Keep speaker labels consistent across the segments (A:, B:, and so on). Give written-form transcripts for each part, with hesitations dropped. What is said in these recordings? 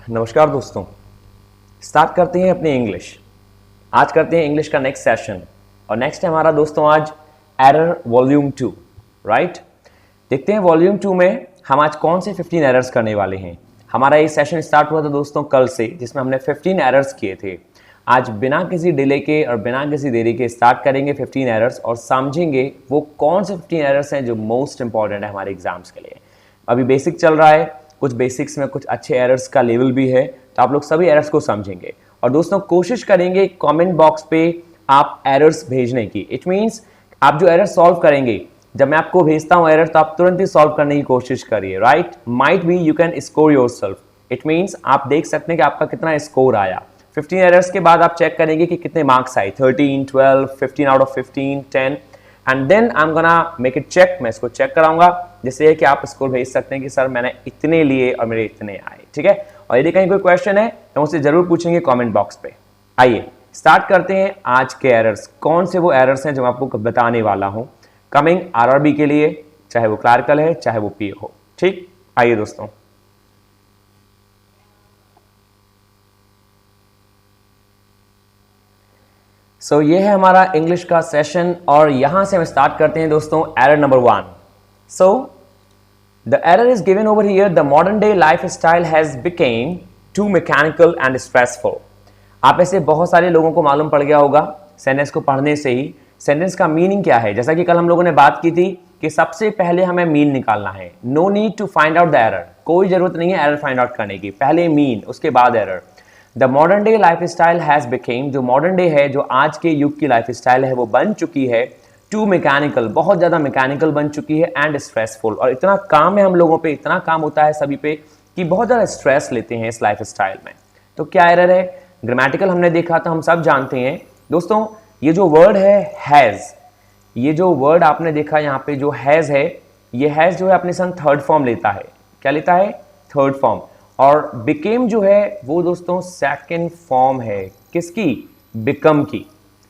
A: नमस्कार दोस्तों। स्टार्ट करते हैं अपनी इंग्लिश। आज करते हैं इंग्लिश का नेक्स्ट सेशन और नेक्स्ट है हमारा दोस्तों आज एरर वॉल्यूम 2। राइट, देखते हैं वॉल्यूम 2 में हम आज कौन से 15 एरर्स करने वाले हैं। हमारा ये सेशन स्टार्ट हुआ था दोस्तों कल से, जिसमें हमने 15 एरर्स किए थे। आज बिना किसी डिले के और बिना किसी देरी के स्टार्ट करेंगे 15 एरर्स और समझेंगे वो कौन से 15 एरर्स हैं जो मोस्ट इंपॉर्टेंट है हमारे एग्जाम्स के लिए। अभी बेसिक चल रहा है, कुछ बेसिक्स में कुछ अच्छे एरर्स का लेवल भी है, तो आप लोग सभी एरर्स को समझेंगे और दोस्तों कोशिश करेंगे कमेंट बॉक्स पे आप एरर्स भेजने की। इट मींस आप जो एरर सॉल्व करेंगे, जब मैं आपको भेजता हूं एरर तो आप तुरंत ही सॉल्व करने की कोशिश करिए। Right, might be you can score yourself. It means आप देख सकते हैं कि आपका कितना स्कोर आया। 15 एरर्स के बाद आप चेक करेंगे कि कितने मार्क्स आए, 13, 12, 15 out of 15, 10 and then I am gonna make it check. मैं इसको चेक कराऊंगा जिससे कि आप स्कोर भेज सकते हैं कि सर मैंने इतने लिए और मेरे इतने आए। ठीक है, और यदि कहीं कोई क्वेश्चन है तो मुझसे जरूर पूछेंगे कमेंट बॉक्स पे। आइए स्टार्ट करते हैं आज के एरर्स। कौन से वो एरर्स हैं जो मैं आपको बताने वाला हूं कमिंग आरआरबी के लिए, चाहे वो क्लर्कल है चाहे वो पीओ हो। ठीक, आइए दोस्तों। सो ये है हमारा इंग्लिश का सेशन और यहां से हम स्टार्ट करते हैं दोस्तों error number 1। So the error is given over here, the modern day life style has became to mechanical and stressful. आप ऐसे बहुत सारे लोगों को मालूम पड़ गया होगा सेंटेंस को पढ़ने से ही सेंटेंस का मीनिंग क्या है। जैसा कि कल हम लोगों ने बात की थी कि सबसे पहले हमें मीन निकालना है। No need to find out the error, कोई जरूरत नहीं है एरर फाइंड आउट करने की, पहले मीन उसके बाद error. The modern day life style has became, जो मॉडर्न डे है, जो आज के युग की लाइफ स्टाइल है, वो बन चुकी है टू मैकेनिकल, बहुत ज्यादा मैकेनिकल बन चुकी है, एंड स्ट्रेसफुल। और इतना काम है हम लोगों पे, इतना काम होता है सभी पे कि बहुत ज्यादा स्ट्रेस लेते हैं इस लाइफ स्टाइल में। तो क्या एरर है? ग्रामेटिकल हमने देखा था, हम सब जानते हैं दोस्तों। ये जो वर्ड है हैज, ये जो वर्ड आपने देखा यहाँ पे जो हैज है, ये हैज जो है अपने संग थर्ड फॉर्म लेता है। क्या लेता है? Third form. और बिकेम जो है वो दोस्तों सेकंड फॉर्म है। किसकी? बिकम की।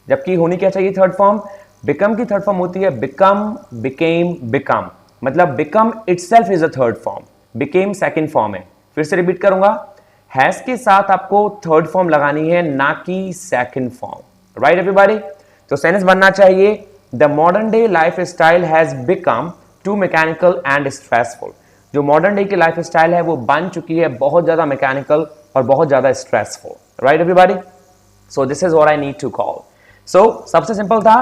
A: जबकि होनी क्या चाहिए थर्ड फॉर्म? बिकम की थर्ड फॉर्म होती है बिकम, बिकेम, बिकम। मतलब become itself is a third form, became second form है। फिर से रिपीट करूंगा, हैज के साथ आपको थर्ड फॉर्म लगानी है, ना कि सेकंड फॉर्म। Right everybody? तो सेंटेंस बनना चाहिए the modern day life style has become to mechanical and stressful. जो मॉडर्न डे की लाइफ स्टाइल है वो बन चुकी है बहुत ज्यादा मैकेनिकल और बहुत ज्यादा stressful. Right everybody? So this is what I need to call. सो सबसे सिंपल था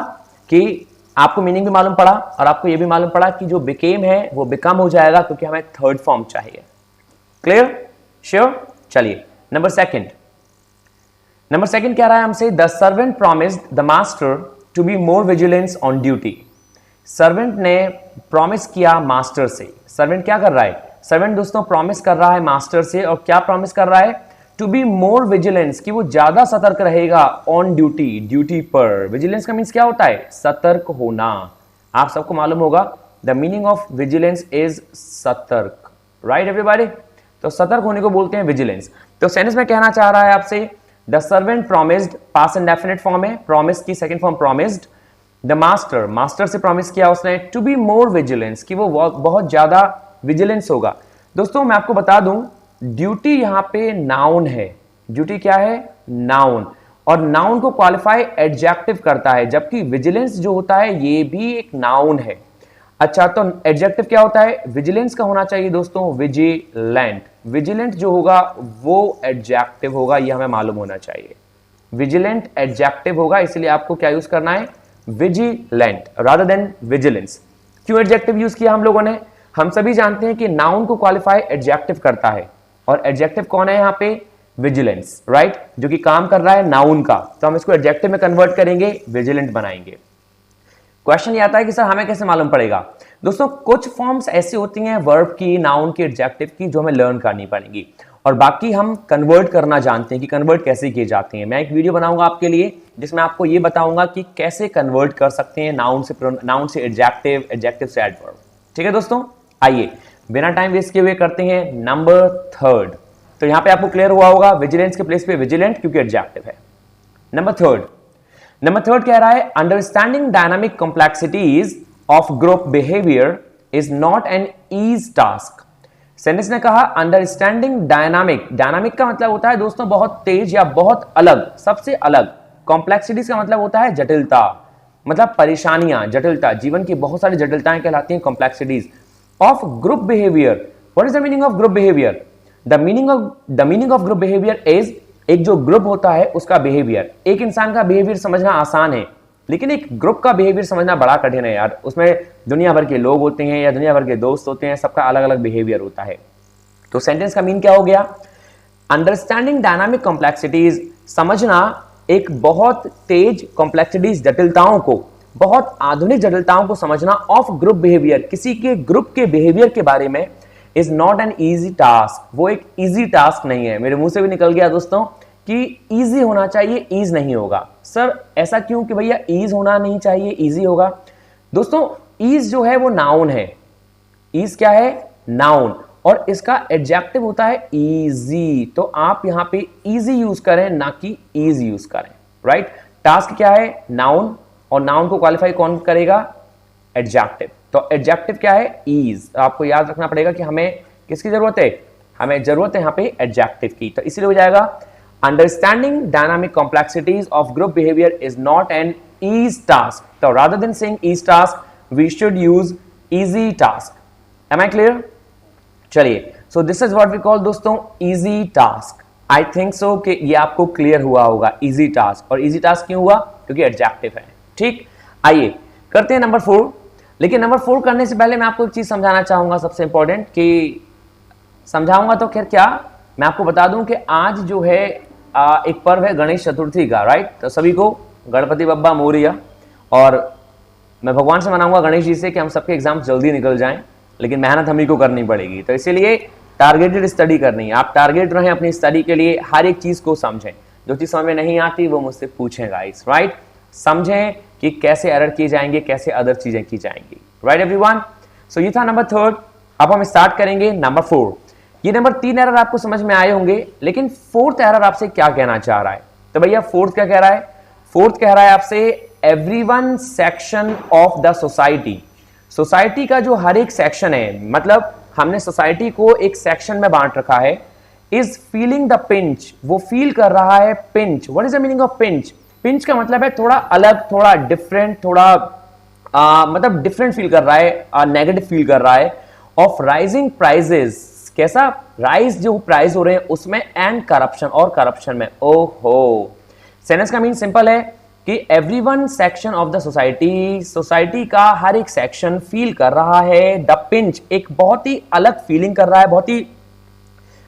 A: कि आपको मीनिंग भी मालूम पड़ा और आपको यह भी मालूम पड़ा कि जो बिकेम है वो बिकम हो जाएगा क्योंकि हमें थर्ड फॉर्म चाहिए। क्लियर? श्योर? चलिए नंबर सेकंड। नंबर सेकंड क्या रहा है हमसे? The servant promised the master to be more vigilance on duty. Servant ने प्रॉमिस किया मास्टर से। सर्वेंट क्या कर रहा है? सर्वेंट दोस्तों प्रॉमिस कर रहा है मास्टर से, और क्या प्रॉमिस कर रहा है? टू बी मोर विजिलेंस, कि वो ज्यादा सतर्क रहेगा ऑन ड्यूटी, ड्यूटी पर। विजिलेंस का मीन्स क्या होता है? सतर्क होना। आप सबको मालूम होगा the meaning of vigilance is सतर्क। Right everybody? तो सतर्क होने को बोलते हैं विजिलेंस। तो सेंटेंस में कहना चाह रहा है आपसे the servant promised, past indefinite form है, प्रॉमिस की second form promised. The master, master से प्रॉमिस किया उसने टू बी मोर विजिलेंस, कि वो बहुत ज्यादा विजिलेंस होगा। दोस्तों मैं आपको बता दूं ड्यूटी यहां पे नाउन है। ड्यूटी क्या है? नाउन। और नाउन को क्वालिफाई एडजेक्टिव करता है, जबकि विजिलेंस जो होता है ये भी एक नाउन है। अच्छा, तो एडजेक्टिव क्या होता है? विजिलेंस का होना चाहिए दोस्तों विजिलेंट। विजिलेंट जो होगा वो एडजेक्टिव होगा, ये हमें मालूम होना चाहिए। विजिलेंट एडजेक्टिव होगा, इसलिए आपको क्या यूज करना है? Vigilant rather than vigilance. क्यों एडजेक्टिव यूज किया हम लोगों ने? हम सभी जानते हैं कि नाउन को क्वालिफाई एडजेक्टिव करता है, और एडजेक्टिव कौन है यहाँ पे? विजिलेंस। राइट, जो कि काम कर रहा है नाउन का, तो हम इसको एडजेक्टिव में कन्वर्ट करेंगे, विजिलेंट बनाएंगे। क्वेश्चन ये आता है कि सर हमें कैसे मालूम पड़ेगा? दोस्तों कुछ फॉर्म्स ऐसी होती हैं वर्ब की, नाउन की, एडजेक्टिव की, जो हमें लर्न करनी पड़ेगी, और बाकी हम कन्वर्ट करना जानते हैं कि कन्वर्ट कैसे किए जाते हैं। मैं एक वीडियो बनाऊंगा आपके लिए जिसमें आपको ये बताऊंगा कि कैसे कन्वर्ट कर सकते हैं नाउन से एडजेक्टिव, एडजेक्टिव से एडवर्ब। ठीक है दोस्तों, आइए बिना टाइम वेस्ट किए हुए करते हैं नंबर थर्ड। तो यहां पे आपको क्लियर हुआ होगा विजिलेंस के प्लेस पे विजिलेंट, क्योंकि एडजेक्टिव है। नंबर थर्ड कह रहा है understanding dynamic complexities of group behaviour is not an easy task. Sentence ने कहा अंडरस्टैंडिंग डायनामिक। डायनामिक का मतलब होता है दोस्तों बहुत तेज या बहुत अलग, सबसे अलग। कॉम्प्लेक्सिटीज का मतलब होता है जटिलता, मतलब परेशानियां, जटिलता, जीवन की बहुत सारी जटिलताएं कहलाती हैं complexities. Of group behaviour, what is the meaning of group behaviour? The meaning of group behaviour is, एक जो ग्रुप होता है उसका बिहेवियर। एक इंसान का बिहेवियर समझना आसान है, लेकिन एक ग्रुप का बिहेवियर समझना बड़ा कठिन है यार। उसमें दुनिया भर के लोग होते हैं या दुनिया भर के दोस्त होते हैं, सबका अलग अलग बिहेवियर होता है। तो सेंटेंस का मीन क्या हो गया? अंडरस्टैंडिंग डायनामिक कॉम्प्लेक्सिटीज, समझना एक बहुत तेज कॉम्प्लेक्सिटीज, जटिलताओं को, बहुत आधुनिक जटिलताओं को समझना। ऑफ ग्रुप बिहेवियर, किसी के ग्रुप के बिहेवियर के बारे में, is not an easy task, वो एक ईजी टास्क नहीं है। मेरे मुंह से भी निकल गया दोस्तों कि इजी होना चाहिए, ईज नहीं होगा। सर ऐसा क्यों कि भैया ईज होना नहीं चाहिए, इजी होगा? दोस्तों ईज जो है वो नाउन है। ईज क्या है? नाउन, और इसका एडजेक्टिव होता है इजी। तो आप यहां पे इजी यूज करें, ना कि ईज यूज करें, राइट? टास्क क्या है? नाउन, और नाउन को क्वालिफाई कौन करेगा? एडजेक्टिव। तो एडजेक्टिव क्या है? ईज। आपको याद रखना पड़ेगा कि हमें किसकी जरूरत है? हमें जरूरत है यहां पे एडजेक्टिव की। तो इसलिए हो जाएगा understanding dynamic complexities of group behavior is not an easy task. So rather than saying easy task, we should use easy task. Am I clear? चलिए, so this is what we call दोस्तों easy task. I think so कि ये आपको clear हुआ होगा easy task। और easy task क्यों हुआ? क्योंकि एडजेक्टिव है। ठीक, आइए करते हैं नंबर 4। लेकिन नंबर 4 करने से पहले मैं आपको एक चीज समझाना चाहूंगा, सबसे इंपॉर्टेंट, कि समझाऊंगा तो खैर क्या, मैं आपको बता दूं कि आज जो है एक पर्व है गणेश चतुर्थी का, राइट? तो सभी को गणपति बप्पा मोरिया, और मैं भगवान से मनाऊंगा गणेश जी से कि हम सबके एग्जाम जल्दी निकल जाएं, लेकिन मेहनत हम ही को करनी पड़ेगी। तो इसीलिए टारगेटेड स्टडी करनी है। आप टारगेट रहें अपनी स्टडी के लिए, हर एक चीज को समझें। जो चीज समझ में नहीं आती वो मुझसे पूछें गाइस, राइट? समझें कि कैसे एरर किए जाएंगे, कैसे अदर चीजें की जाएंगी, राइट एवरीवन? सो ये था नंबर 3। अब हम स्टार्ट करेंगे नंबर 4। ये नंबर 3 एरर आपको समझ में आए होंगे, लेकिन 4th एरर आपसे क्या कहना चाह रहा है? तो भैया 4th क्या कह रहा है? 4th कह रहा है आपसे everyone section of the society. Society का जो हर एक सेक्शन है, मतलब हमने सोसाइटी को एक सेक्शन में बांट रखा है, इज फीलिंग द पिंच, वो फील कर रहा है pinch. What is the meaning of pinch? Pinch का मतलब है थोड़ा अलग, थोड़ा डिफरेंट, थोड़ा मतलब डिफरेंट फील कर रहा है, नेगेटिव फील कर रहा है। ऑफ राइजिंग प्राइजेस, कैसा? राइज जो प्राइस हो रहे हैं उसमें, एंड करप्शन, और करप्शन में। ओहो, सेंटेंस का मीन सिंपल है कि everyone section of the society, society का हर एक सेक्शन फील कर रहा है द पिंच, एक बहुत ही अलग फीलिंग कर रहा है, बहुत ही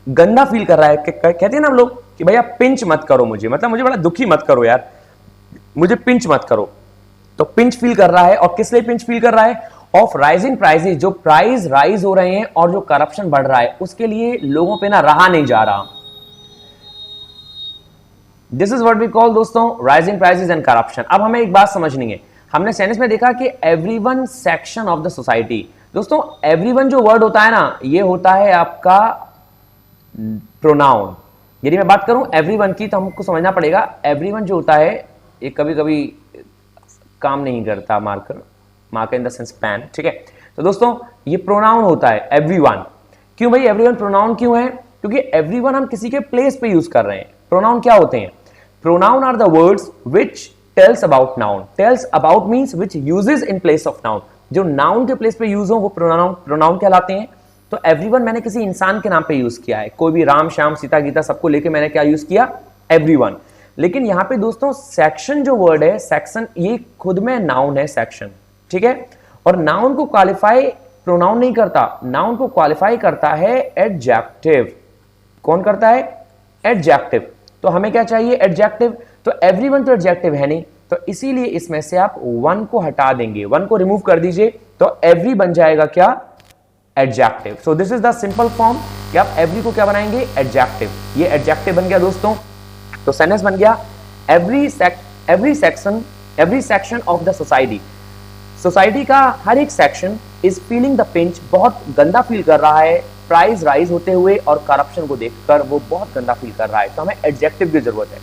A: गंदा फील कर रहा है। कहते हैं ना हम लोग कि भैया पिंच मत करो मुझे, मतलब मुझे बड़ा दुखी मत करो यार, मुझे पिंच मत करो। तो पिंच फील कर रहा है, और किस लिए पिंच फील कर रहा है? ऑफ राइजिंग प्राइसेस, जो प्राइस राइज हो रहे हैं और जो करप्शन बढ़ रहा है उसके लिए लोगों पे ना रहा नहीं जा रहा। This is what we call दोस्तों राइजिंग प्राइसेस एंड करप्शन। अब हमें एक बात समझनी है, हमने सेंटेंस में देखा कि everyone section of the society. दोस्तों एवरीवन जो वर्ड होता है ना, ये होता है आपका प्रोनाउन। यदि मैं बात करूं एवरीवन की, तो हमको समझना पड़ेगा एवरीवन जो होता है, ये कभी कभी काम नहीं करता, marker in the sense pen, ठीक है? तो दोस्तों ये प्रोनाउन होता है एवरीवन। क्यों भाई एवरीवन प्रोनाउन क्यों है? क्योंकि एवरीवन हम किसी के प्लेस पे यूज कर रहे हैं। प्रोनाउन क्या होते हैं? Pronoun are the words which tells about noun. Tells about means which uses in place of noun. जो नाउन के प्लेस पे यूज हो वो प्रोनाउन कहलाते हैं। तो एवरीवन मैंने किसी इंसान के नाम पे यूज किया है, कोई भी राम श्याम सीता गीता सबको लेके मैंने क्या यूज किया? एवरीवन। लेकिन यहां पे दोस्तों सेक्शन जो वर्ड है, सेक्शन, ये खुद में नाउन है, सेक्शन, ठीक है? और नाउन को क्वालिफाई प्रोनाउन नहीं करता, नाउन को क्वालिफाई करता है एडजेक्टिव। कौन करता है? एडजेक्टिव। तो हमें क्या चाहिए? एडजेक्टिव। तो एवरीवन तो एडजेक्टिव है नहीं, तो इसीलिए इसमें से आप वन को हटा देंगे, वन को रिमूव कर दीजिए, तो एवरी बन जाएगा क्या? Adjective. So this is the simple form कि आप एवरी को क्या बनाएंगे? एडजेक्टिव। ये एडजेक्टिव बन गया दोस्तों। तो सेंटेंस बन गया every section of the society. Society का हर एक section is feeling the pinch, बहुत गंदा फील कर रहा है प्राइस राइज होते हुए, और करप्शन को देखकर वो बहुत गंदा फील कर रहा है। तो हमें एडजेक्टिव की जरूरत है।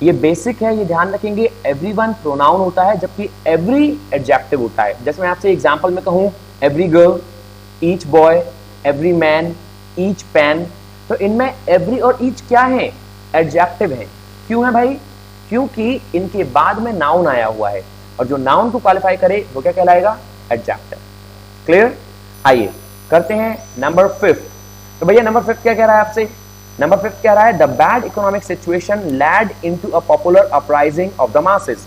A: ये बेसिक है, ये ध्यान रखेंगे। एवरीवन प्रोनाउन होता है, जबकि एवरी एडजेक्टिव होता है। जैसे मैं आपसे एग्जांपल में कहूं, every girl, each boy, every man, each pen. तो इनमें एवरी और ईच क्या है? एडजेक्टिव है। क्यों है भाई? क्योंकि इनके बाद में नाउन आया हुआ है और जो नाउन को क्वालिफाई करे वो क्या कहलाएगा? एडजेक्टिव। क्लियर? आइए करते हैं नंबर 5। तो भैया नंबर 5 क्या कह रहा है आपसे? नंबर 5 कह रहा है the bad economic situation led into a popular uprising of the masses.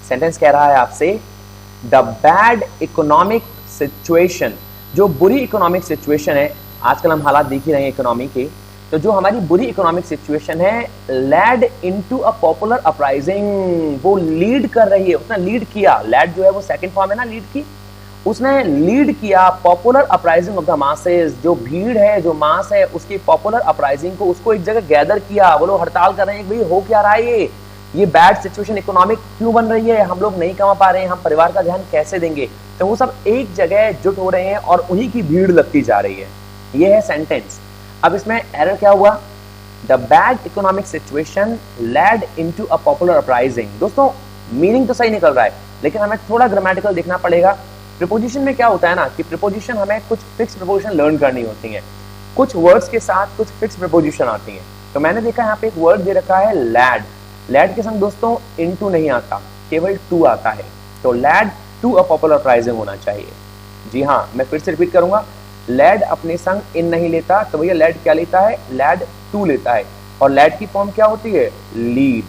A: Sentence कह रहा है आपसे द बैड इकोनॉमिक सिचुएशन, जो बुरी इकोनॉमिक सिचुएशन है, आजकल हम हालात देख ही रहे हैं इकोनॉमी के, तो जो हमारी बुरी इकोनॉमिक सिचुएशन है led into a popular uprising, वो लीड कर रही है, उसने लीड किया। लैड जो है वो सेकंड फॉर्म है ना लीड की, उसने लीड किया popular uprising of the masses, जो भीड़ है, जो मास है, उसकी पॉपुलर अपराइजिंग को, उसको एक जगह गैदर किया। वो लोग हड़ताल कर रहे हैं कि भाई हो क्या रहा है, ये बैड सिचुएशन इकोनॉमिक क्यों बन रही है, हम लोग नहीं कमा पा रहे हैं, हम परिवार का ध्यान कैसे देंगे। तो वो सब एक जगह जुट हो रहे हैं और उन्हीं की भीड़ लगती जा रही है। ये है सेंटेंस। अब इसमें एरर क्या हुआ? The bad economic situation led into a popular uprising. दोस्तों मीनिंग तो सही निकल रहा है, लेकिन हमें थोड़ा ग्रामेटिकल देखना पड़ेगा। प्रीपोजिशन में क्या होता है ना कि प्रीपोजिशन हमें कुछ फिक्स प्रीपोजिशन लर्न करनी होती है, कुछ वर्ड्स के साथ कुछ फिक्स प्रीपोजिशन आती हैं। तो मैंने देखा यहाँ पे एक वर्ड दे रखा है लैड। लैड के संग दोस्तों इनटू नहीं आता, केवल टू आता है। तो led to a popular uprising होना चाहिए। जी हाँ, मैं फिर से रिपीट करूंगा, लैड अपने संग इन नहीं लेता, तो भैया लैड क्या लेता है? लैड टू लेता है। और लैड की फॉर्म क्या होती है? लीड।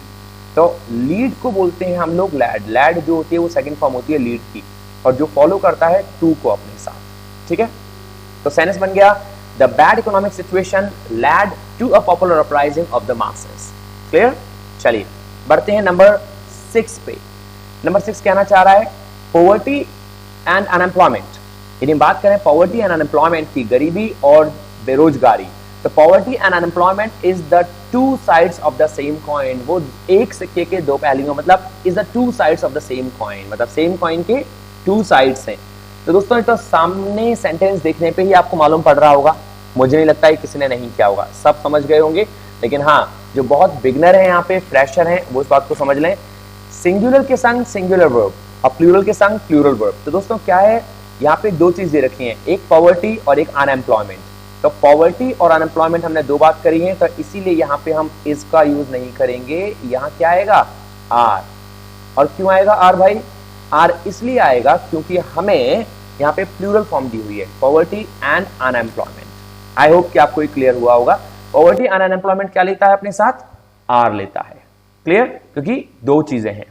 A: तो लीड को बोलते हैं हम लोग लैड। लैड जो होती है वो सेकंड फॉर्म होती है लीड की, और जो फॉलो करता है टू को अपने साथ। ठीक है, तो सेंटेंस बन गया the bad economic situation led to a popular uprising of the masses. Clear? चलिए बढ़ते हैं नंबर 6 पे। नंबर 6 कहना चाह रहा है पॉवर्टी एंड अनएम्प्लॉयमेंट। यदि हम बात करें पॉवर्टी एंड अनएम्प्लॉयमेंट की, गरीबी और बेरोजगारी, तो poverty and unemployment is the two sides of the same coin. वो एक सिक्के के दो पहलू, मतलब is the two sides of the same coin, मतलब सेम कॉइन के टू साइड्स हैं। तो दोस्तों ये तो सामने सेंटेंस देखने पे ही आपको मालूम पड़ रहा होगा, मुझे नहीं लगता है किसी ने नहीं किया होगा, सब समझ गए होंगे। लेकिन हाँ, जो बहुत बिगनर है यहाँ पे, फ्रेशर हैं, वो इस बात को समझ लें। सिंगुलर के संग सिंगुलर वर्ब और प्लूरल के संग प्लूरल वर्ब। तो दोस्तों क्या है, यहाँ पे दो चीज दे रखी हैं, एक पॉवर्टी और एक अनएम्प्लॉयमेंट। तो पॉवर्टी और अनएम्प्लॉयमेंट हमने दो बात करी है, तो इसीलिए यहाँ पे हम इसका यूज नहीं करेंगे। यहाँ क्या आएगा? आर। और क्यों आएगा आर भाई? आर इसलिए आएगा क्योंकि हमें यहाँ पे प्लूरल फॉर्म दी हुई है, poverty and unemployment. I hope कि आपको क्लियर हुआ होगा। पॉवर्टी एंड अनएम्प्लॉयमेंट क्या लेता है अपने साथ? आर लेता है। क्लियर? क्योंकि दो चीजें हैं।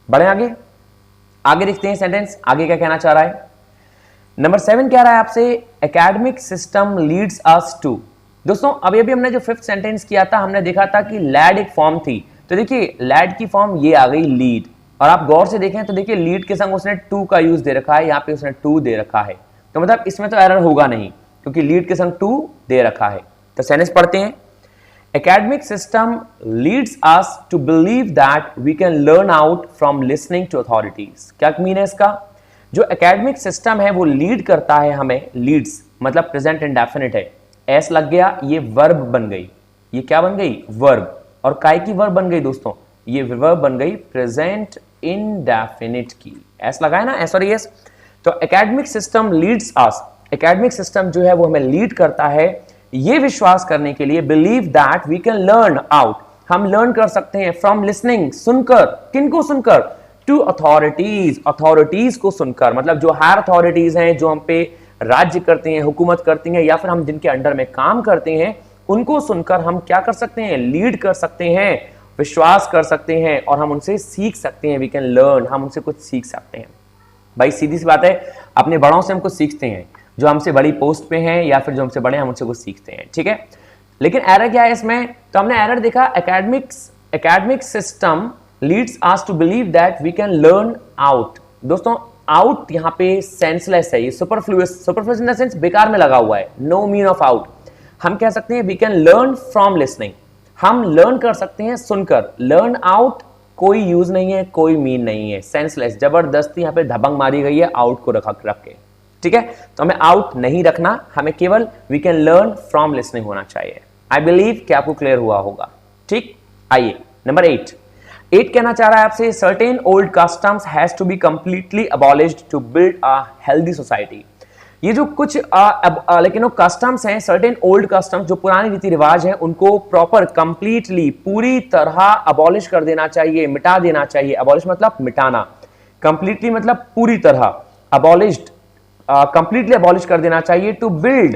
A: बढ़े आगे, आगे देखते हैं सेंटेंस आगे क्या कहना चाह रहा है। नंबर 7 कह रहा है आपसे academic system leads us to. दोस्तों अभी अभी हमने जो 5th सेंटेंस किया था, हमने देखा था कि लैड एक फॉर्म थी। तो देखिए लैड की फॉर्म ये आ गई लीड, और आप गौर से देखें तो देखिए लीड के संग उसने टू का यूज दे रखा है, यहाँ पे उसने टू दे रखा है। तो मतलब इसमें तो एरर होगा नहीं, क्योंकि लीड के संग टू दे रखा है। तो सेंटेंस पढ़ते हैं। Academic system leads us to believe that we can learn out from listening to authorities। क्या मीन है इसका? जो एकेडमिक सिस्टम है वो लीड करता है हमें, लीड्स मतलब प्रेजेंट इंडेफिनिट है, एस लग गया, ये वर्ब बन गई। ये क्या बन गई? वर्ब। और काय की वर्ब बन गई दोस्तों? ये वर्ब बन गई प्रेजेंट इंडेफिनिट की। एस लगा है ना, एस और एस। तो एकेडमिक सिस्टम लीड्स अस, एकेडमिक सिस्टम जो है वो हमें लीड करता है ये विश्वास करने के लिए, believe that we can learn out, हम लर्न कर सकते हैं फ्रॉम लिसनिंग, सुनकर। किनको सुनकर? टू अथॉरिटीज, अथॉरिटीज को सुनकर, मतलब जो हायर अथॉरिटीज हैं, जो हम पे राज्य करते हैं, हुकूमत करती हैं, या फिर हम जिनके अंडर में काम करते हैं, उनको सुनकर हम क्या कर सकते हैं? लीड कर सकते हैं, विश्वास कर सकते हैं, और हम उनसे सीख सकते हैं। वी कैन लर्न, हम उनसे कुछ सीख सकते हैं। भाई सीधी सी बात है, अपने बड़ों से हम कुछ सीखते हैं, जो हमसे बड़ी पोस्ट पे हैं या फिर जो हमसे बड़े हैं, हम उनसे कुछ सीखते हैं। ठीक है, लेकिन एरर क्या है इसमें? तो हमने एरर देखा, academic system leads us to believe that we can learn out. दोस्तों आउट यहाँ पे सेंसलेस है, ये सुपरफ्लुअस इन द सेंस बेकार में लगा हुआ है, नो मीन ऑफ आउट। हम कह सकते हैं we can learn from listening, हम लर्न कर सकते हैं सुनकर। लर्न आउट कोई यूज नहीं है, कोई मीन नहीं है, सेंसलेस, जबरदस्ती यहाँ पे धबंग मारी गई है आउट को रख के। ठीक है, तो हमें आउट नहीं रखना, हमें केवल we can learn from listening होना चाहिए। आई बिलीव कि आपको क्लियर हुआ होगा। ठीक, आइए नंबर 8 कहना चाह रहा है आपसे certain old customs has to be completely abolished to build a healthy society. ये जो कुछ लेकिन कस्टम्स हैं, सर्टेन ओल्ड कस्टम्स, जो पुराने रीति रिवाज हैं, उनको प्रॉपर कंप्लीटली पूरी तरह अबॉलिश कर देना चाहिए, मिटा देना चाहिए। अबॉलिश मतलब मिटाना, कंप्लीटली मतलब पूरी तरह, अबॉलिश्ड कंप्लीटली अबॉलिश कर देना चाहिए। टू बिल्ड,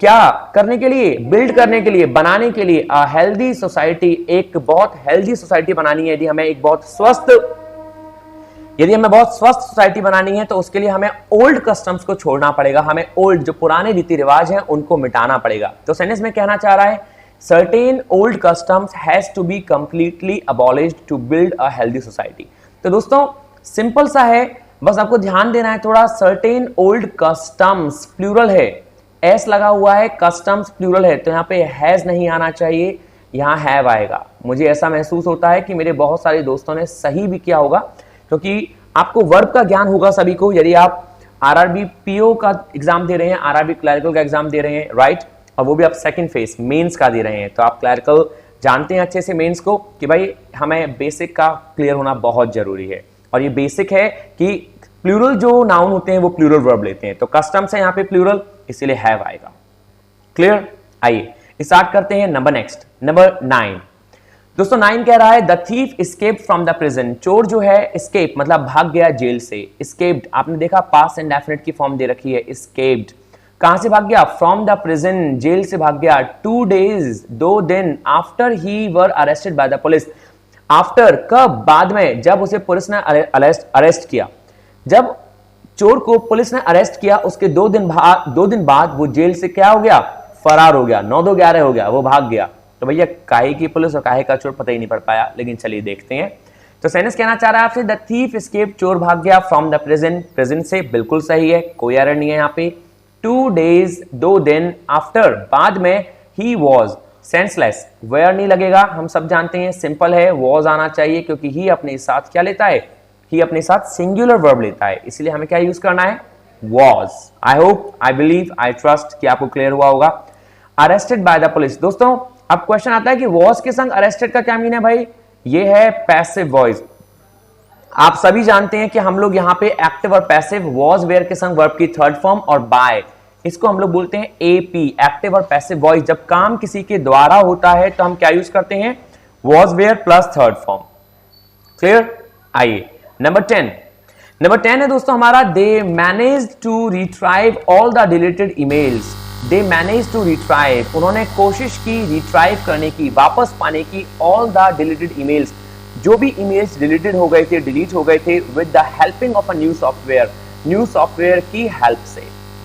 A: क्या करने के लिए? बिल्ड करने के लिए, बनाने के लिए। अ हेल्दी सोसाइटी, एक बहुत हेल्दी सोसाइटी बनानी है। यदि हमें बहुत स्वस्थ सोसाइटी बनानी है तो उसके लिए हमें ओल्ड कस्टम्स को छोड़ना पड़ेगा, हमें ओल्ड जो पुराने रीति रिवाज हैं उनको मिटाना पड़ेगा। तो सेंटेंस में कहना चाह रहा है certain old customs has to be completely abolished to build a healthy society. तो दोस्तों सिंपल सा है, बस आपको ध्यान देना है थोड़ा। सर्टेन ओल्ड कस्टम्स प्लूरल है, एस लगा हुआ है, कस्टम्स प्लूरल है, तो यहां पे हैज नहीं आना चाहिए, यहां हैव आएगा। मुझे ऐसा महसूस होता है कि मेरे बहुत सारे दोस्तों ने सही भी किया होगा, क्योंकि आपको वर्ब का ज्ञान होगा सभी को। यदि आप आरआरबी पीओ का एग्जाम दे रहे हैं, आरआरबी क्लरिकल का एग्जाम दे रहे हैं, राइट, और वो भी आप सेकंड फेज मेंस का दे रहे हैं, तो आप क्लरिकल जानते हैं अच्छे से मेंस को कि भाई हमें बेसिक का क्लियर होना बहुत जरूरी है। और ये बेसिक है कि प्लूरल जो नाउन होते हैं वो प्लूरल वर्ब लेते हैं, तो कस्टम्स है यहाँ पे प्लूरल, इसीलिए हैव आएगा। क्लियर? आइए स्टार्ट करते हैं नंबर 9। दोस्तों 9 कह रहा है the thief escaped from the prison. चोर जो है एस्केप मतलब भाग गया जेल से। एस्केप्ड आपने देखा पास्ट इंडेफिनिट की फॉर्म दे रखी है, एस्केप्ड। कहां से भाग गया? फ्रॉम द प्रिजन, जेल से भाग गया। 2 days 2 दिन after he were arrested by the police. After कब? बाद में, जब उसे पुलिस ने अरेस्ट किया। जब चोर को पुलिस ने अरेस्ट किया उसके 2 दिन बाद वो जेल से क्या हो गया? फरार हो गया, 9-2-11 हो गया, वो भाग गया। तो भैया काहे की पुलिस और काहे का चोर पता ही नहीं पड़ पाया, लेकिन चलिए देखते हैं। तो सेंटेंस कहना चाह रहा है आपसे द थीफ एस्केप, चोर भाग गया फ्रॉम द प्रिजन, प्रिजन से, बिल्कुल सही है, कोई एरर नहीं है यहाँ पे। 2 days 2 दिन आफ्टर, बाद में, ही वॉज, सेंसलेस, वेयर नहीं लगेगा, हम सब जानते हैं, सिंपल है, वॉज आना चाहिए क्योंकि ही अपने साथ क्या लेता है? ही अपने साथ सिंगुलर वर्ब लेता है, इसलिए हमें क्या यूज करना है? Was. I hope, I believe, I trust कि आपको क्लियर हुआ होगा। अरेस्टेड बाय द पुलिस, दोस्तों अब क्वेश्चन आता है कि वॉज के संग अरेस्टेड का क्या मीन है भाई? ये है पैसिव वॉइस। आप सभी जानते हैं कि हम लोग यहां पे एक्टिव और पैसिव, वॉज वेयर के संग वर्ब की थर्ड फॉर्म और बाय, इसको हम लोग बोलते हैं एपी, एक्टिव और पैसिव वॉइस। जब काम किसी के द्वारा होता है तो हम क्या यूज करते हैं? Was were plus third form. Clear? आइए नंबर 10 है दोस्तों हमारा they managed to retrieve all the deleted emails. They manage to retrieve, उन्होंने कोशिश की रिट्राइव करने की, वापस पाने की, ऑल द डिलीटेड ईमेल्स, जो भी ईमेल्स डिलीटेड हो गए थे, डिलीट हो गए थे, with the helping of a new software की हेल्प से।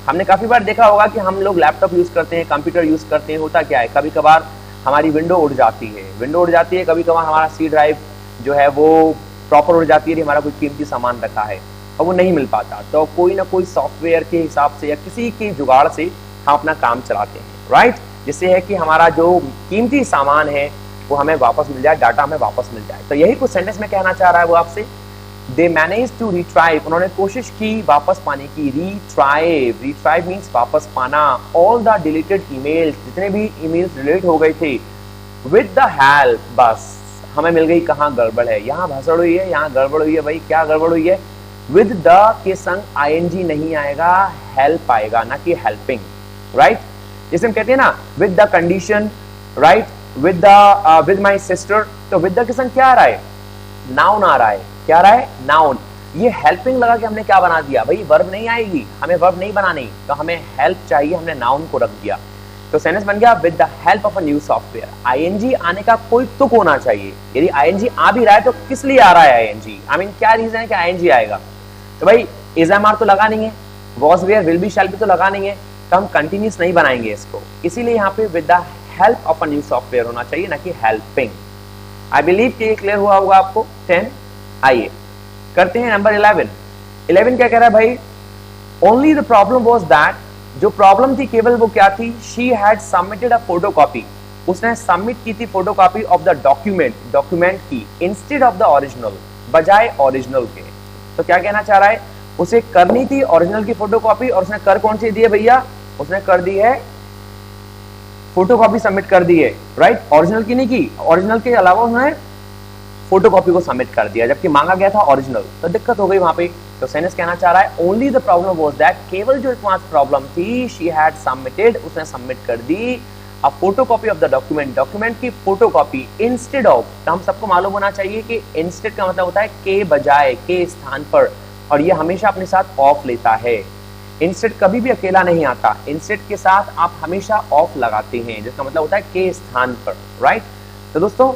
A: हमने काफी बार देखा होगा कि हम लोग लैपटॉप यूज करते हैं, कंप्यूटर यूज करते हैं, होता क्या है कभी कभार हमारी विंडो उड़ जाती है, कभी कभार हमारा सी ड्राइव जो है वो प्रॉपर उड़ जाती है, हमारा कोई कीमती सामान रखा है और वो नहीं मिल पाता, तो कोई ना कोई सॉफ्टवेयर के हिसाब से या किसी के जुगाड़ से हम अपना काम चलाते हैं, राइट, जिससे है कि हमारा जो कीमती सामान है वो हमें वापस मिल जाए, डाटा हमें वापस मिल जाए। तो यही कुछ सेंटेंस में कहना चाह रहा है वो आपसे, दे मैनेज टू रिट्राइव, उन्होंने कोशिश की वापस पाने की, रिट्राइव मीन्स वापस पाना, ऑल द डिलीटेड ईमेल्स, जितने भी ईमेल्स डिलीट हो गए थे, विद द हेल्प, बस हमें मिल गई, कहाँ गड़बड़ है, यहाँ भसड़ हुई है, यहाँ गड़बड़ हुई है, भाई क्या गड़बड़ हुई है, विद द के संग आईएनजी नहीं आएगा, हेल्प आएगा, ना कि हेल्पिंग, राइट, जैसे हम कहते हैं ना with the condition, right, with my sister, तो विद द के संग क्या आ रहा है, नाउन आ रहा है, क्या आ रहा है, नाउन। ये हेल्पिंग लगा के हमने क्या बना दिया, भाई वर्ब नहीं आएगी, हमें वर्ब नहीं बनानी, तो हमें हेल्प चाहिए, हमने नाउन को रख दिया, तो सेंटेंस बन गया with the help of a new software. ING आने का कोई तुक होना चाहिए, यदि आईएनजी आ भी रहा है तो किस लिए आ रहा है आईएनजी, आई मीन क्या रीजन है कि आईएनजी आएगा, तो भाई इज़ तो लगा नहीं है, was were will be shall be तो लगा नहीं है, तो हम कंटिन्यूस नहीं बनाएंगे इसको, इसीलिए यहाँ पे with the help of a new software होना चाहिए, ना कि हेल्पिंग। आई बिलीव कि ये क्लियर हुआ होगा आपको। 10 आइए करते हैं नंबर 11 क्या कह रहा है भाई, only the problem was that, जो प्रॉब्लम थी केवल वो क्या थी, she had submitted a photocopy, उसने सबमिट की थी फोटोकॉपी ऑफ द डॉक्यूमेंट की, इंस्टेड ऑफ द ओरिजिनल, बजाय ओरिजिनल के। तो क्या कहना चाह रहा है, उसे करनी थी ओरिजिनल की फोटोकॉपी, और उसने कर कौन सी दी है भैया, उसने कर दी है फोटोकॉपी सबमिट कर दी है, राइट, ओरिजिनल की नहीं की, ओरिजिनल के अलावा उन्होंने फोटोकॉपी को सबमिट कर दिया, जबकि मांगा गया था ओरिजिनल, तो दिक्कत हो गई वहां पे। तो सेनेस कहना चाह रहा है only the problem was that, केवल जो एकमात्र प्रॉब्लम थी, शी हैड सबमिटेड, उसने सबमिट कर दी a photocopy of the document, document की फोटोकॉपी इंस्टेड ऑफ। तो हम सबको मालूम होना चाहिए कि इंस्टेड का मतलब होता है के बजाय, के स्थान पर, और ये हमेशा अपने साथ ऑफ लेता है। इंस्टेड कभी भी अकेला नहीं आता, इंस्टेड के साथ आप हमेशा ऑफ लगाते हैं, जिसका मतलब होता है के स्थान पर, राइट। तो दोस्तों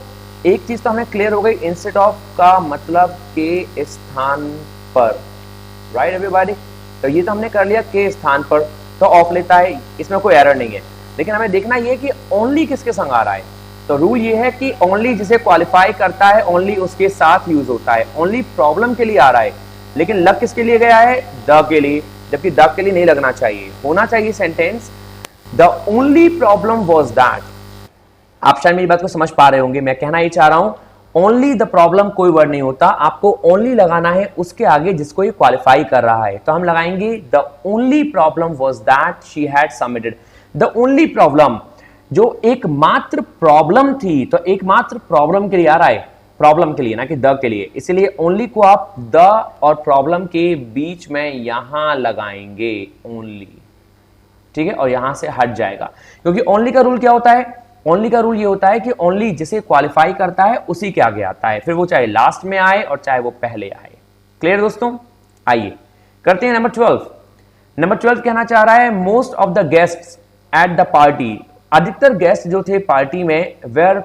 A: एक चीज तो हमें क्लियर हो गई, इंस्टेड ऑफ का मतलब के स्थान पर, राइट एवरीबॉडी। तो ये तो हमने कर लिया, के स्थान पर तो ऑफ लेता है, इसमें कोई एरर नहीं है। लेकिन हमें देखना ये कि ओनली किसके संग आ रहा है। तो रूल ये है कि ओनली जिसे क्वालिफाई करता है ओनली उसके साथ यूज होता है। ओनली प्रॉब्लम के लिए आ रहा है, लेकिन लग किसके लिए गया है, द के लिए, जबकि द के लिए नहीं लगना चाहिए, होना चाहिए sentence the only problem was that. आप शायद मेरी बात को समझ पा रहे होंगे, मैं कहना ये चाह रहा हूं ओनली द प्रॉब्लम कोई वर्ड नहीं होता, आपको ओनली लगाना है उसके आगे जिसको ये क्वालिफाई कर रहा है। तो हम लगाएंगे the only problem was that she had submitted. The only problem, जो एकमात्र प्रॉब्लम थी, तो एकमात्र प्रॉब्लम के लिए आ रहा है, प्रॉब्लम के लिए ना कि द के लिए, इसलिए ओनली को आप द और प्रॉब्लम के बीच में यहां लगाएंगे ओनली, ठीक है, और यहां से हट जाएगा। क्योंकि ओनली का रूल क्या होता है, ओनली का रूल ये होता है कि ओनली जिसे क्वालिफाई करता है उसी के आगे आता है, फिर वो चाहे लास्ट में आए और चाहे वो पहले आए। क्लियर दोस्तों, आइए करते हैं नंबर 12। नंबर 12 कहना चाह रहा है most of the guests eight the party, अधिकतर गेस्ट जो थे पार्टी में, वेयर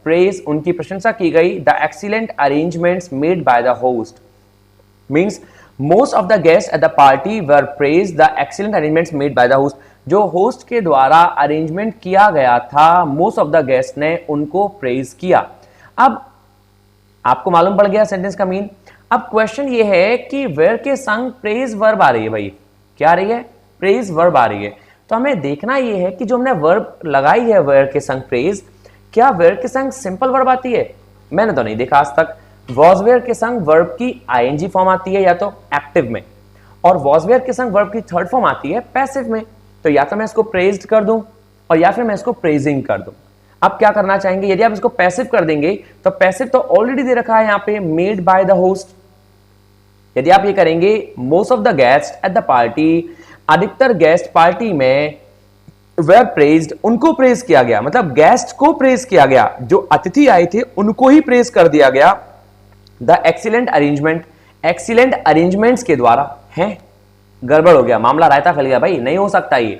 A: प्रेज उनकी प्रशंसा की गई, the excellent arrangements made by the host. Means most of the guest at the party wear praise the excellent arrangements made by the host. जो host के द्वारा अरेंजमेंट किया गया था, मोस्ट ऑफ द गेस्ट ने उनको प्रेज किया। अब आपको मालूम पड़ गया सेंटेंस का मीन। अब क्वेश्चन ये है कि वेयर के संग प्रेज वर्ब आ रही है, भाई क्या आ रही है, प्रेज वर्ब आ रही है। तो हमें देखना ये है कि जो हमने वर्ब लगाई है वेयर के संग प्रेज, क्या वेयर के संग सिंपल वर्ब आती है, मैंने तो नहीं देखा आज तक। वॉज वेयर के संग वर्ब की आईएनजी फॉर्म आती है या तो एक्टिव में, और वॉज वेयर के संग वर्ब की थर्ड फॉर्म आती है पैसिव में। तो या तो मैं इसको प्रेज्ड कर दूं और या फिर मैं इसको प्रेजिंग कर दूं। अब क्या करना चाहेंगे, यदि आप इसको पैसिव कर देंगे तो पैसिव तो ऑलरेडी दे रखा है यहां पे, मेड बाय द होस्ट। यदि आप ये करेंगे most of the guest at the party, अधिकतर गेस्ट पार्टी में, वेयर प्रेज्ड उनको प्रेज किया गया, मतलब गेस्ट को प्रेज किया गया, जो अतिथि आए थे उनको ही प्रेज कर दिया गया। The excellent arrangement, excellent arrangements के द्वारा, है गड़बड़ हो गया, मामला रायता फैल गया भाई, नहीं हो सकता ये।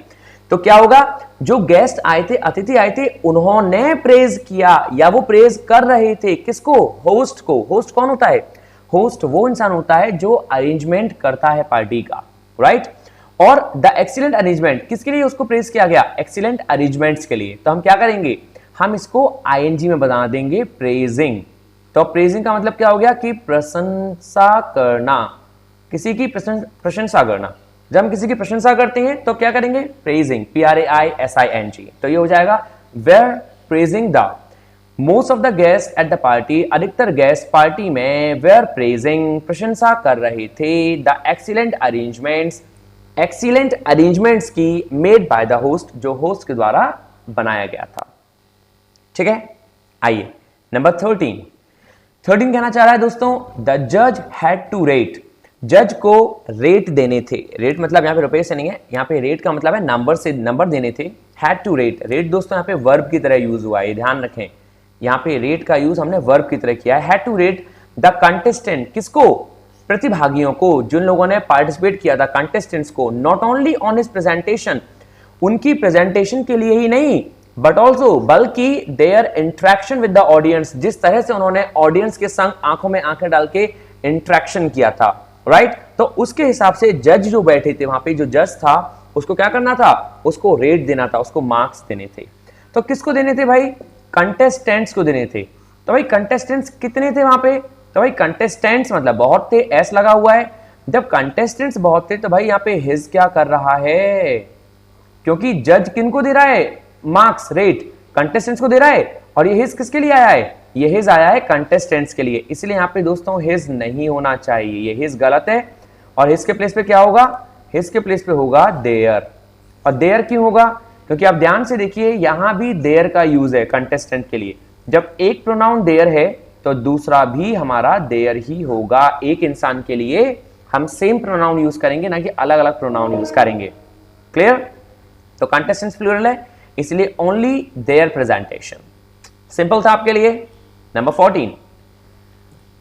A: तो क्या होगा, जो गेस्ट आए थे, अतिथि आए थे, उन्होंने प्रेज किया या वो प्रेज कर रहे थे, किसको, होस्ट को। होस्ट कौन होता है, होस्ट वो इंसान होता है जो अरेंजमेंट करता है पार्टी का, राइट। और द एक्सीलेंट अरेंजमेंट किसके लिए उसको प्रेज किया गया, एक्सीलेंट अरेंजमेंट्स के लिए। तो हम क्या करेंगे, हम इसको आईएनजी में बना देंगे, प्रेजिंग। तो प्रेजिंग का मतलब क्या हो गया कि प्रशंसा करना, किसी की प्रशंसा करना। जब हम किसी की प्रशंसा करते हैं तो क्या करेंगे, प्रेजिंग, PRAISING। तो ये हो जाएगा were praising the most of the guest at the party, अधिकतर गेस्ट पार्टी में, वेयर प्रेजिंग प्रशंसा कर रहे थे, the excellent arrangements, excellent arrangements की, मेड बाय द होस्ट, जो होस्ट के द्वारा बनाया गया था। ठीक है, आइए नंबर 13 कहना चाह रहा है दोस्तों द जज हैड टू रेट, जज को रेट देने थे। रेट मतलब यहाँ पे रुपए से नहीं है, यहाँ पे रेट का मतलब है नंबर से, नंबर देने थे। हैड टू रेट, रेट दोस्तों यहाँ पे वर्ब की तरह यूज हुआ है, ध्यान रखें, यहाँ पे रेट का यूज हमने वर्ब की तरह किया है। Had to rate the contestant, किसको, प्रतिभागियों को, जिन लोगों ने पार्टिसिपेट किया था, कंटेस्टेंट्स को, not only on his presentation, उनकी प्रेजेंटेशन के लिए ही नहीं, बट ऑल्सो बल्कि there interaction with the audience, जिस तरह से उन्होंने ऑडियंस के संग आंखों में आंखें डाल के इंटरेक्शन किया था, राइट। तो उसके हिसाब से जज जो बैठे थे वहां पे, जो जज था उसको क्या करना था, उसको रेट देना था, उसको मार्क्स देने थे। तो किसको देने थे भाई, कंटेस्टेंट्स को देने थे। तो भाई कंटेस्टेंट्स कितने थे वहां पे, तो भाई कंटेस्टेंट्स मतलब बहुत थे, एस लगा हुआ है। जब कंटेस्टेंट्स बहुत थे तो भाई यहाँ पे हिज क्या कर रहा है, क्योंकि जज किनको दे रहा है, मार्क्स, रेट कंटेस्टेंट्स को दे रहा है, और ये हिज किसके लिए आया है, ये हिज आया है कंटेस्टेंट्स के लिए। इसलिए यहाँ पे दोस्तों हिज नहीं होना चाहिए, ये हिज गलत है, और हिज के प्लेस पे क्या होगा, हिज के प्लेस पे होगा देयर। और देयर क्यों होगा, क्योंकि आप ध्यान से देखिए यहां भी देयर का यूज है कंटेस्टेंट के लिए। जब एक प्रोनाउन देयर है तो दूसरा भी हमारा देयर ही होगा। एक इंसान के लिए हम सेम प्रोनाउन यूज करेंगे, ना कि अलग अलग प्रोनाउन यूज करेंगे। क्लियर? तो कंटेस्टेंट्स प्लूरल है, इसलिए ओनली देयर प्रेजेंटेशन। सिंपल था आपके लिए। नंबर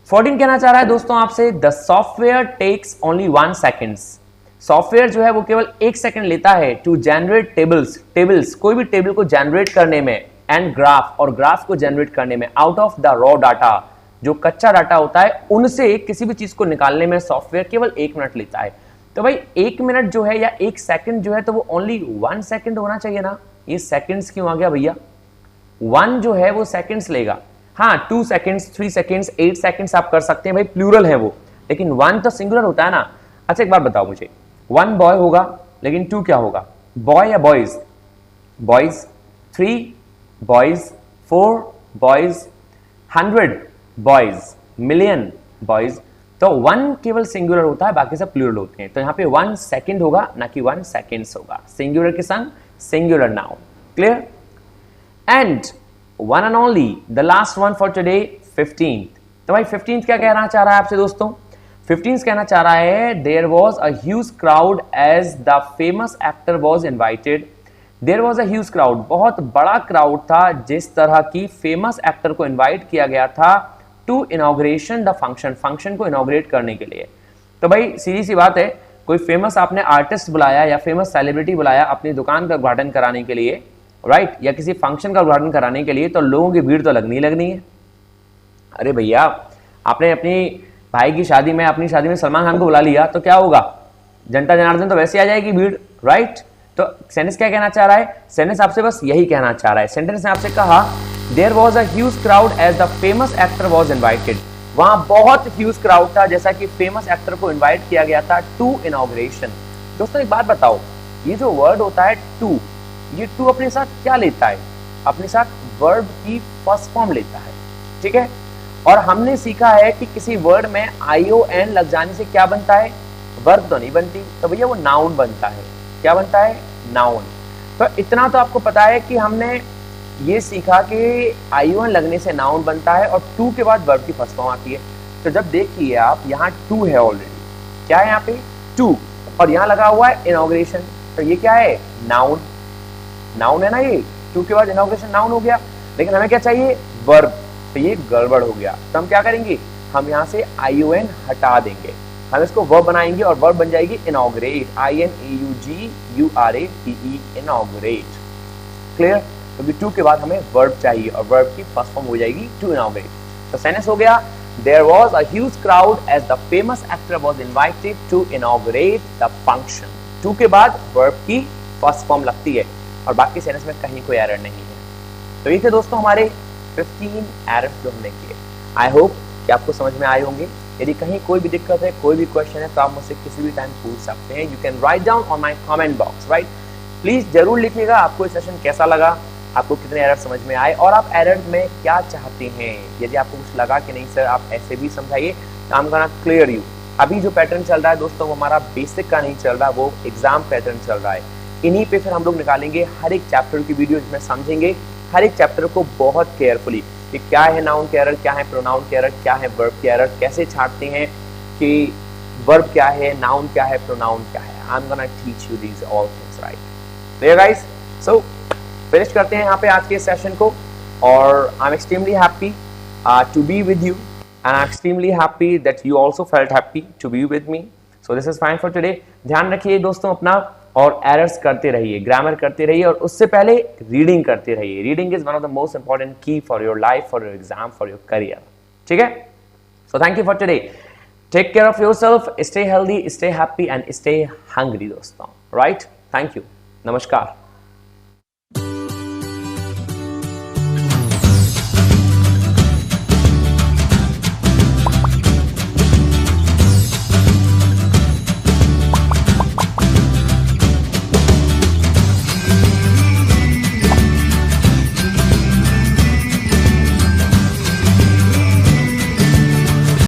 A: 14 कहना चाह रहा है दोस्तों आपसे, the software takes only 1 seconds. Software जो है वो केवल 1 सेकंड लेता है टू जनरेट टेबल्स कोई भी टेबल को जनरेट करने में, एंड ग्राफ और ग्राफ को जनरेट करने में, out of the raw data, जो कच्चा डाटा होता है उनसे किसी भी चीज को निकालने में सॉफ्टवेयर केवल 1 मिनट लेता है। तो भाई 1 मिनट जो है या 1 सेकंड जो है तो वो ओनली 1 सेकंड होना चाहिए ना। ये सेकंड्स क्यों आ गया भैया? 1 जो है वो सेकंड्स लेगा। हाँ 2 सेकंड्स, 3 सेकंड्स, 8 सेकंड्स आप कर सकते हैं भाई, प्लूरल है वो, लेकिन 1 तो सिंगुलर होता है ना। अच्छा एक बात बताओ मुझे, 1 बॉय होगा लेकिन 2 क्या होगा? बॉय या boys? Boys. 3 boys, 4 boys, 100 boys, million boys. तो 1 केवल सिंगुलर होता है, बाकी सब प्लूरल होते हैं। तो यहाँ पे 1 सेकंड होगा ना कि 1 सेकंड्स होगा। सिंगुलर के संग singular noun. Clear? And one and only the last one for today, 15th। तो भाई 15th क्या कहना चाह रहा है आपसे दोस्तों? 15th कहना चाह रहा है, there was a huge crowd as the famous actor was invited. There was a huge crowd, बहुत बड़ा क्राउड था जिस तरह की फेमस एक्टर को इन्वाइट किया गया था टू इनॉग्रेशन द फंक्शन को इनॉग्रेट करने के लिए। तो भाई सीधी सी बात है, कोई फेमस आपने आर्टिस्ट बुलाया या फेमस सेलिब्रिटी बुलाया अपनी दुकान का उद्घाटन कराने के लिए, राइट, या किसी फंक्शन का उद्घाटन कराने के लिए, तो लोगों की भीड़ तो लगनी है। अरे भैया आपने अपनी भाई की शादी में, अपनी शादी में सलमान खान को बुला लिया तो क्या होगा? जनता जनार्दन तो वैसे आ जाएगी भीड़, राइट। तो सेंटेंस क्या कहना चाह रहा है? सेंटेंस आपसे बस यही कहना चाह रहा है। सेंटेंस ने आपसे कहा there was a huge crowd as the famous actor was invited. वहां बहुत ह्यूज क्राउड था जैसा कि फेमस एक्टर को इन्वाइट किया गया था टू इनॉग्रेशन। दोस्तों एक बात बताओ, ये जो वर्ड होता है टू, ये टू अपने साथ क्या लेता है? अपने साथ वर्ब की फर्स्ट फॉर्म लेता है, ठीक है। और हमने सीखा है कि किसी वर्ड में ION लग जाने से क्या बनता है? वर्ब तो नहीं बनती, तो भैया वो नाउन बनता है। क्या बनता है? नाउन। तो इतना तो आपको पता है कि हमने ये सीखा कि ION लगने से नाउन बनता है और टू के बाद वर्ब की फर्स्ट फॉर्म आती है। तो जब देखिए आप, यहाँ टू है ऑलरेडी, क्या है यहाँ पे? टू, और यहाँ लगा हुआ है इनॉग्रेशन, तो ये क्या है? नाउन। नाउन है ना ये, टू के बाद इनॉग्रेशन नाउन हो गया, लेकिन हमें क्या चाहिए? वर्ब। तो ये गड़बड़ हो गया, तो हम क्या करेंगे? हम यहाँ से ION हटा देंगे, हम इसको वर्ब बनाएंगे और वर्ब बन जाएगी इनॉग्रेट, INAUGURATE, इनॉग्रेट। क्लियर? क्योंकि टू के बाद हमें वर्ब चाहिए और वर्ब की फर्स्ट फॉर्म हो जाएगी टू इनॉग्रेट। तो सेंटेंस हो गया, there was a huge crowd as the famous actor was invited to inaugurate the function. To के बाद वर्ब की फर्स्ट फॉर्म लगती है और बाकी सेंटेंस में कहीं कोई एरर नहीं है। तो ये थे दोस्तों हमारे 15 एरर्स जो हमने किए। आई होप कि आपको समझ में आए होंगे। यदि कहीं कोई भी दिक्कत है, कोई भी क्वेश्चन है, तो आप मुझसे किसी भी टाइम पूछ सकते हैं। You can write down on my comment box, right. Please जरूर लिखिएगा आपको ये सेशन कैसा लगा, आपको कितने एरर समझ में आए और आप एरर में क्या चाहते हैं। यदि आपको कुछ लगा कि नहीं सर आप ऐसे भी समझाइए, तो I'm gonna clear you। अभी जो पैटर्न चल रहा है दोस्तों वो हमारा बेसिक का नहीं चल रहा, वो एग्जाम पैटर्न चल रहा है। इन्हीं पे फिर हम लोग निकालेंगे हर एक चैप्टर की वीडियो, जिसमें समझेंगे हर एक चैप्टर को बहुत केयरफुली कि क्या है नाउन के एरर, क्या है प्रोनाउन के एरर, क्या है वर्ब के एरर, कैसे छांटते हैं कि वर्ब क्या है, नाउन क्या है, प्रोनाउन क्या है। I'm gonna teach you these all things, right? There guys, so finish करते हैं यहाँ पे आज के सेशन को, और I am extremely happy to be with you and I am extremely happy that you also felt happy to be with me. So this is fine for today. ध्यान रखिए दोस्तों अपना, और एरर्स करते रहिए, ग्रामर करते रहिए, और उससे पहले रीडिंग करते रहिए। Reading is one of the most important key for your life, for your exam, for your career, ठीक है। So thank you for today. Take care of yourself, stay healthy, stay happy and stay hungry दोस्तों, right. Thank you, नमस्कार।